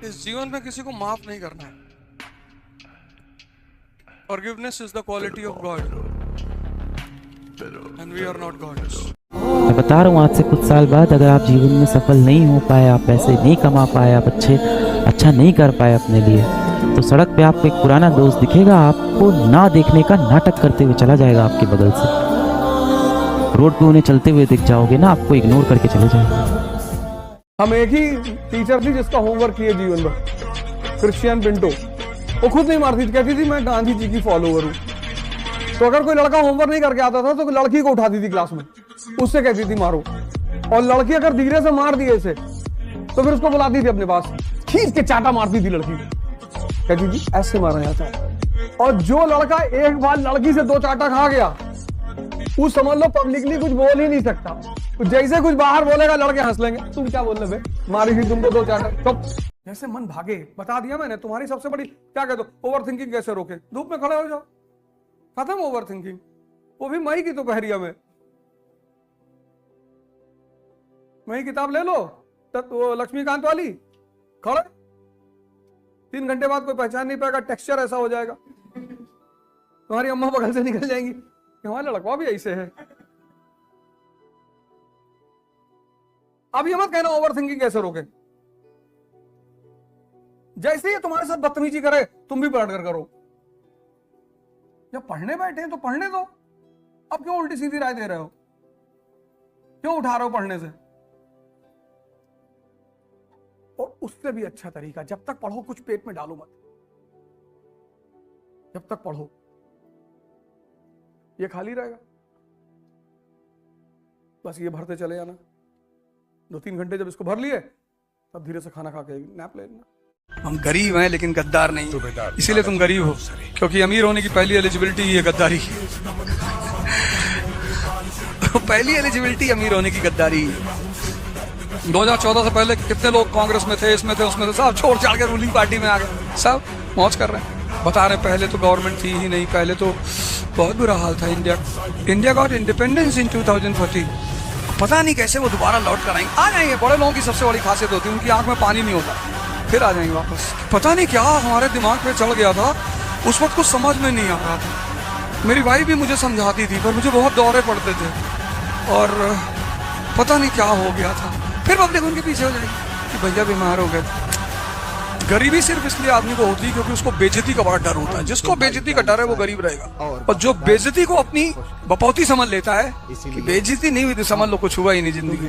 इस जीवन में किसी को माफ नहीं करना है। Forgiveness is the quality of God, and we are not gods. मैं बता रहा हूँ, आज से कुछ साल बाद अगर आप जीवन में सफल नहीं हो पाए, आप पैसे नहीं कमा पाए, आप अच्छा नहीं कर पाए अपने लिए, तो सड़क पे आपको एक पुराना दोस्त दिखेगा, आपको ना देखने का नाटक करते हुए चला जाएगा आपके बगल से। रोड पे उन्हें चलते हुए दिख जाओगे ना, आपको इग्नोर करके चले जाएंगे। हम एक ही टीचर थी जिसका होमवर्क किए जीवन भर, क्रिश्चियन पिंटो। वो खुद नहीं मारती थी, कहती थी मैं गांधी जी की फॉलोवर हूँ। तो अगर कोई लड़का होमवर्क नहीं करके आता था तो लड़की को उठाती थी क्लास में, उससे कहती थी मारो। और लड़की अगर धीरे से मार दिए इसे तो फिर उसको बुलाती थी अपने पास, खींच के चाटा मारती थी लड़की, कहती थी ऐसे मारा जाता है। और जो लड़का एक बार लड़की से 2 चाटा खा गया, वो समझ लो पब्लिकली कुछ बोल ही नहीं सकता। तो जैसे कुछ बाहर बोलेगा लड़के हंस लेंगे, तुम क्या बोल रहे, मारी थी तुमको 2 चाटा। तो जैसे मन भागे, बता दिया मैंने। तुम्हारी सबसे बड़ी क्या कहते हो, ओवर थिंकिंग कैसे रोके? धूप में खड़े हो जाओ, खत्म ओवर थिंकिंग। वो भी मई की दोपहरिया में। वही किताब ले लो, वो लक्ष्मीकांत वाली, खड़े 3 घंटे बाद कोई पहचान नहीं पाएगा, टेक्सचर ऐसा हो जाएगा, तुम्हारी अम्मा बगल से निकल जाएंगी, हमारा लड़का भी ऐसे है। अब ये मत कहना ओवर थिंकिंग कैसे रोके। जैसे ही तुम्हारे साथ बदतमीजी करे, तुम भी पलट कर करो। जब पढ़ने बैठे हैं तो पढ़ने दो, अब क्यों उल्टी सीधी राय दे रहे हो, क्यों उठा रहे हो पढ़ने से? और उससे भी अच्छा तरीका, जब तक पढ़ो कुछ पेट में डालो मत, जब तक पढ़ो ये खाली रहेगा, बस ये भरते चले जाना। 2-3 घंटे जब इसको भर लिए, तब धीरे से खाना खा के नैप ले लेना। हम गरीब हैं लेकिन गद्दार नहीं, इसीलिए तुम गरीब हो, क्योंकि अमीर होने की पहली एलिजिबिलिटी ये गद्दारी है। पहली एलिजिबिलिटी अमीर होने की गद्दारी है। 2014 से पहले कितने लोग कांग्रेस में थे, इसमें थे, उसमें थे, सब छोड़ छाड़ के रूलिंग पार्टी में आ गए, सब मौज कर रहे हैं। बता रहे पहले तो गवर्नमेंट थी ही नहीं, पहले तो बहुत बुरा हाल था। India got independence in 2014। पता नहीं कैसे वो दोबारा लौट कर आएंगे। आ जाएंगे, बड़े लोगों की सबसे बड़ी खासियत होती है उनकी आंख में पानी नहीं होता, फिर आ जाएंगे वापस। पता नहीं क्या हमारे दिमाग पे चढ़ गया था, उस वक्त कुछ समझ में नहीं आ रहा था। मेरी वाइफ भी मुझे समझाती थी, पर मुझे बहुत दौरे पड़ते थे, और पता नहीं क्या हो गया था। फिर पब्लिक उनके पीछे हो जाएगी कि भैया बीमार हो गए। गरीबी सिर्फ इसलिए आदमी को होती है क्योंकि उसको बेइज्जती का बड़ा डर होता है। जिसको बेइज्जती का डर है वो गरीब रहेगा, और जो बेइज्जती को अपनी बपौती समझ लेता है कि बेइज्जती नहीं हुई तो समझ लो कुछ हुआ ही नहीं जिंदगी।